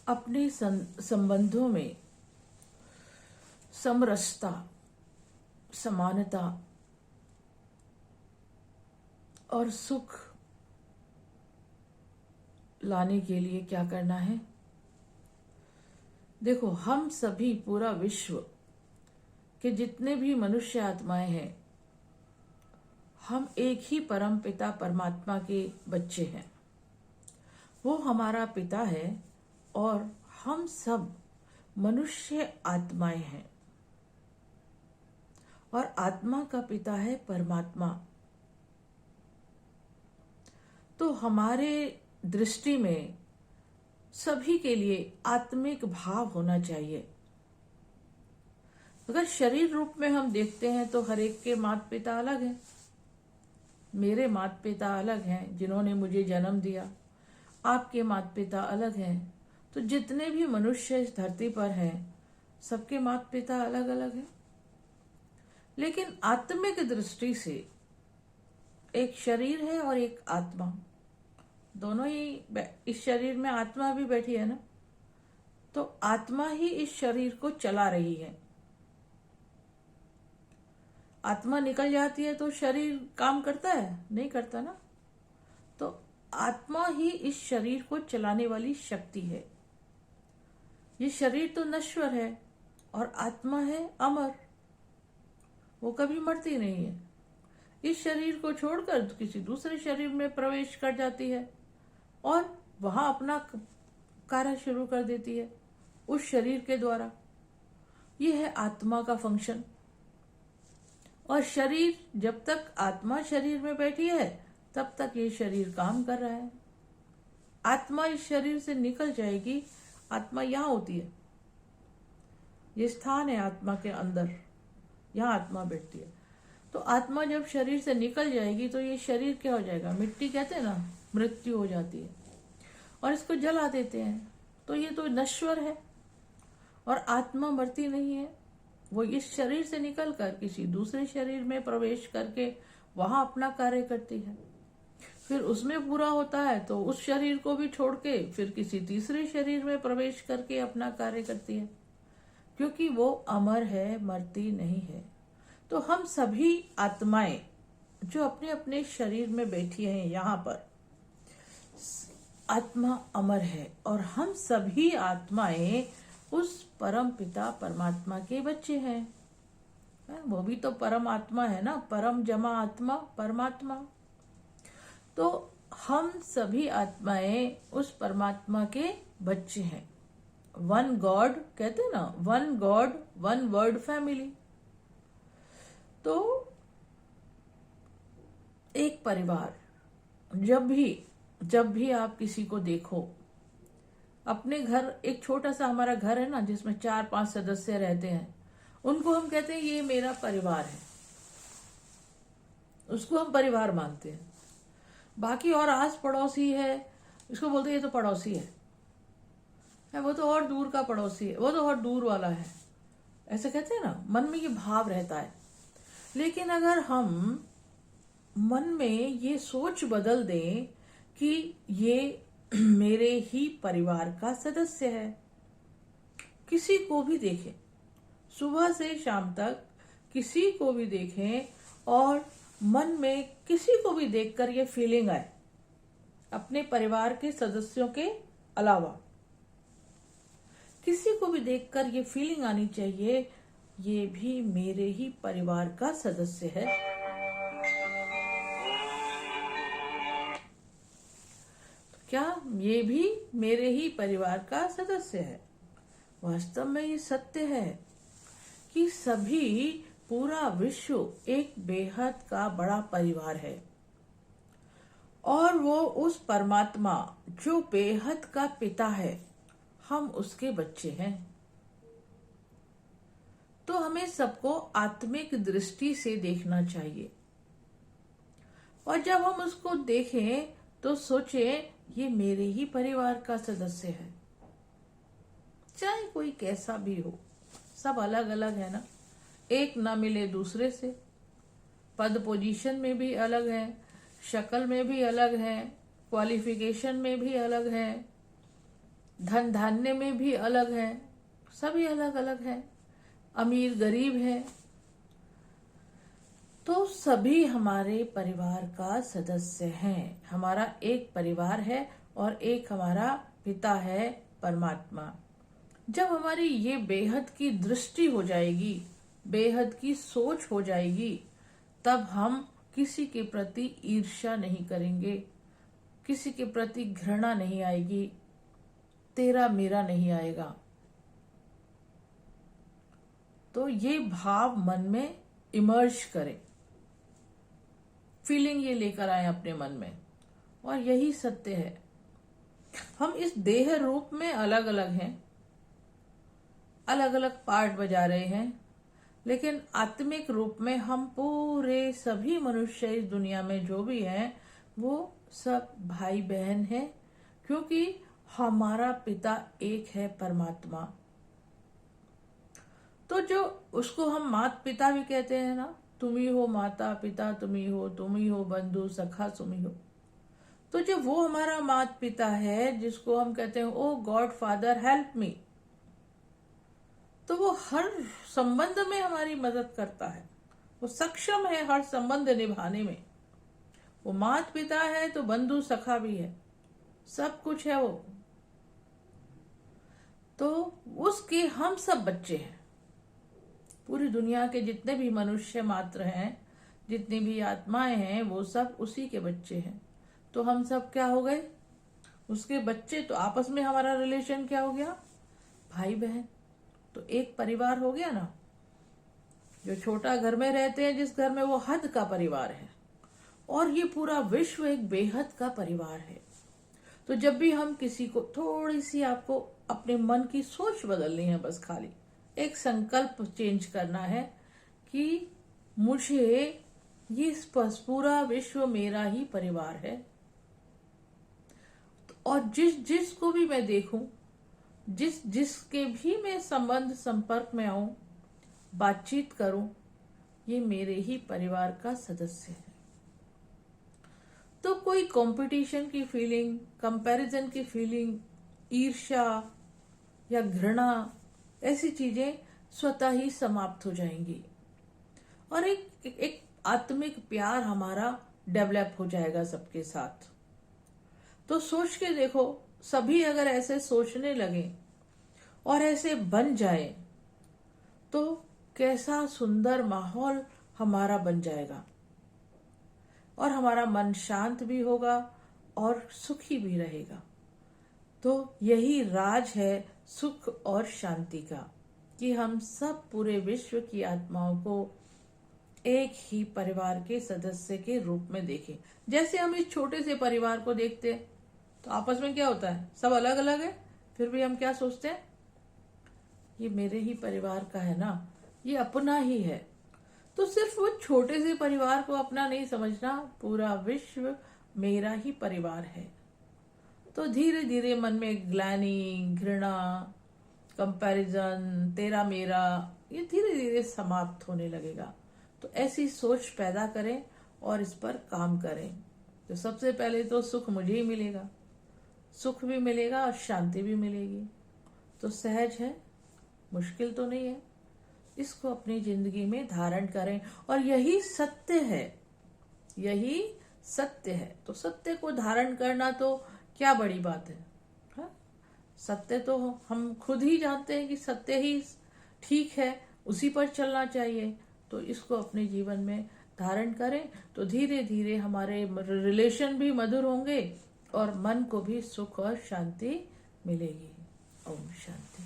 अपने संबंधों में समरसता, समानता और सुख लाने के लिए क्या करना है? देखो, हम सभी, पूरा विश्व के जितने भी मनुष्य आत्माएं हैं, हम एक ही परम पिता परमात्मा के बच्चे हैं। वो हमारा पिता है और हम सब मनुष्य आत्माएं हैं और आत्मा का पिता है परमात्मा। तो हमारे दृष्टि में सभी के लिए आत्मिक भाव होना चाहिए। अगर शरीर रूप में हम देखते हैं तो हर एक के माता पिता अलग हैं। मेरे माता पिता अलग हैं जिन्होंने मुझे जन्म दिया, आपके माता पिता अलग हैं। तो जितने भी मनुष्य इस धरती पर हैं, सबके माता पिता अलग अलग हैं। लेकिन आत्मिक दृष्टि से एक शरीर है और एक आत्मा, दोनों ही, इस शरीर में आत्मा भी बैठी है ना, तो आत्मा ही इस शरीर को चला रही है। आत्मा निकल जाती है तो शरीर काम करता है? नहीं करता ना। तो आत्मा ही इस शरीर को चलाने वाली शक्ति है। ये शरीर तो नश्वर है और आत्मा है अमर, वो कभी मरती नहीं है। इस शरीर को छोड़कर किसी दूसरे शरीर में प्रवेश कर जाती है और वहां अपना कार्य शुरू कर देती है उस शरीर के द्वारा। यह है आत्मा का फंक्शन। और शरीर, जब तक आत्मा शरीर में बैठी है तब तक ये शरीर काम कर रहा है। आत्मा इस शरीर से निकल जाएगी, आत्मा यहाँ होती है, ये स्थान है आत्मा के अंदर, यहाँ आत्मा बैठती है। तो आत्मा जब शरीर से निकल जाएगी तो ये शरीर क्या हो जाएगा? मिट्टी कहते हैं ना, मृत्यु हो जाती है और इसको जला देते हैं। तो ये तो नश्वर है और आत्मा मरती नहीं है। वो इस शरीर से निकलकर किसी दूसरे शरीर में प्रवेश करके वहां अपना कार्य करती है। फिर उसमें पूरा होता है तो उस शरीर को भी छोड़ के फिर किसी तीसरे शरीर में प्रवेश करके अपना कार्य करती है, क्योंकि वो अमर है, मरती नहीं है। तो हम सभी आत्माएं जो अपने अपने शरीर में बैठी हैं यहाँ पर, आत्मा अमर है और हम सभी आत्माएं उस परम पिता परमात्मा के बच्चे हैं। वो भी तो परम आत्मा है ना, परम जमा आत्मा परमात्मा। तो हम सभी आत्माएं उस परमात्मा के बच्चे हैं। वन गॉड कहते हैं ना, one God one word family. तो एक परिवार, जब भी आप किसी को देखो, अपने घर, एक छोटा सा हमारा घर है ना जिसमें 4-5 सदस्य रहते हैं, उनको हम कहते हैं ये मेरा परिवार है, उसको हम परिवार मानते हैं। बाकी और आस पड़ोसी है, इसको बोलते हैं ये तो पड़ोसी है, वो तो और दूर का पड़ोसी है, वो तो और दूर वाला है, ऐसे कहते हैं ना। मन में ये भाव रहता है। लेकिन अगर हम मन में ये सोच बदल दें कि ये मेरे ही परिवार का सदस्य है, किसी को भी देखें, सुबह से शाम तक किसी को भी देखें और मन में किसी को भी देखकर ये फीलिंग आए, अपने परिवार के सदस्यों के अलावा किसी को भी देखकर ये फीलिंग आनी चाहिए, ये भी मेरे ही परिवार का सदस्य है। तो क्या ये भी मेरे ही परिवार का सदस्य है? वास्तव में ये सत्य है कि सभी, पूरा विश्व एक बेहद का बड़ा परिवार है और वो उस परमात्मा जो बेहद का पिता है, हम उसके बच्चे हैं। तो हमें सबको आत्मिक दृष्टि से देखना चाहिए और जब हम उसको देखें तो सोचें ये मेरे ही परिवार का सदस्य है, चाहे कोई कैसा भी हो। सब अलग अलग है ना, एक ना मिले दूसरे से। पद पोजीशन में भी अलग है, शक्ल में भी अलग है, क्वालिफिकेशन में भी अलग है, धन धान्य में भी अलग है, सभी अलग अलग है, अमीर गरीब है। तो सभी हमारे परिवार का सदस्य हैं। हमारा एक परिवार है और एक हमारा पिता है परमात्मा। जब हमारी ये बेहद की दृष्टि हो जाएगी, बेहद की सोच हो जाएगी, तब हम किसी के प्रति ईर्ष्या नहीं करेंगे, किसी के प्रति घृणा नहीं आएगी, तेरा मेरा नहीं आएगा। तो ये भाव मन में इमर्ज करें, फीलिंग ये लेकर आए अपने मन में, और यही सत्य है। हम इस देह रूप में अलग अलग हैं, अलग अलग पार्ट बजा रहे हैं, लेकिन आत्मिक रूप में हम पूरे सभी मनुष्य इस दुनिया में जो भी हैं वो सब भाई बहन हैं, क्योंकि हमारा पिता एक है परमात्मा। तो जो उसको हम माता पिता भी कहते हैं ना, तुम ही हो माता पिता, तुम ही हो बंधु सखा, तुम ही हो। तो जो वो हमारा माता पिता है, जिसको हम कहते हैं ओ गॉड फादर हेल्प मी, तो वो हर संबंध में हमारी मदद करता है, वो सक्षम है हर संबंध निभाने में। वो माता पिता है तो बंधु सखा भी है, सब कुछ है वो। तो उसके हम सब बच्चे हैं। पूरी दुनिया के जितने भी मनुष्य मात्र हैं, जितनी भी आत्माएं हैं, वो सब उसी के बच्चे हैं। तो हम सब क्या हो गए? उसके बच्चे। तो आपस में हमारा रिलेशन क्या हो गया? भाई बहन। तो एक परिवार हो गया ना। जो छोटा घर में रहते हैं, जिस घर में, वो हद का परिवार है, और ये पूरा विश्व एक बेहद का परिवार है। तो जब भी हम किसी को, थोड़ी सी आपको अपने मन की सोच बदलनी है, बस खाली एक संकल्प चेंज करना है कि मुझे ये पूरा विश्व मेरा ही परिवार है, और जिसको भी मैं देखूं, जिसके भी मैं संबंध संपर्क में आऊं, बातचीत करूं, ये मेरे ही परिवार का सदस्य है। तो कोई कंपटीशन की फीलिंग, कंपैरिजन की फीलिंग, ईर्ष्या या घृणा, ऐसी चीजें स्वतः ही समाप्त हो जाएंगी, और एक आत्मिक प्यार हमारा डेवलप हो जाएगा सबके साथ। तो सोच के देखो, सभी अगर ऐसे सोचने लगे और ऐसे बन जाए, तो कैसा सुंदर माहौल हमारा बन जाएगा, और हमारा मन शांत भी होगा और सुखी भी रहेगा। तो यही राज है सुख और शांति का, कि हम सब पूरे विश्व की आत्माओं को एक ही परिवार के सदस्य के रूप में देखें। जैसे हम इस छोटे से परिवार को देखते हैं, तो आपस में क्या होता है? सब अलग अलग है, फिर भी हम क्या सोचते हैं? ये मेरे ही परिवार का है ना, ये अपना ही है। तो सिर्फ वो छोटे से परिवार को अपना नहीं समझना, पूरा विश्व मेरा ही परिवार है। तो धीरे धीरे मन में ग्लानि, घृणा, कंपैरिजन, तेरा मेरा, ये धीरे धीरे समाप्त होने लगेगा। तो ऐसी सोच पैदा करें और इस पर काम करें। तो सबसे पहले तो सुख मुझे ही मिलेगा, सुख भी मिलेगा और शांति भी मिलेगी। तो सहज है, मुश्किल तो नहीं है। इसको अपनी जिंदगी में धारण करें, और यही सत्य है, यही सत्य है। तो सत्य को धारण करना तो क्या बड़ी बात है, हा? सत्य तो हम खुद ही जानते हैं कि सत्य ही ठीक है, उसी पर चलना चाहिए। तो इसको अपने जीवन में धारण करें, तो धीरे धीरे हमारे रिलेशन भी मधुर होंगे और मन को भी सुख और शांति मिलेगी। ओम शांति।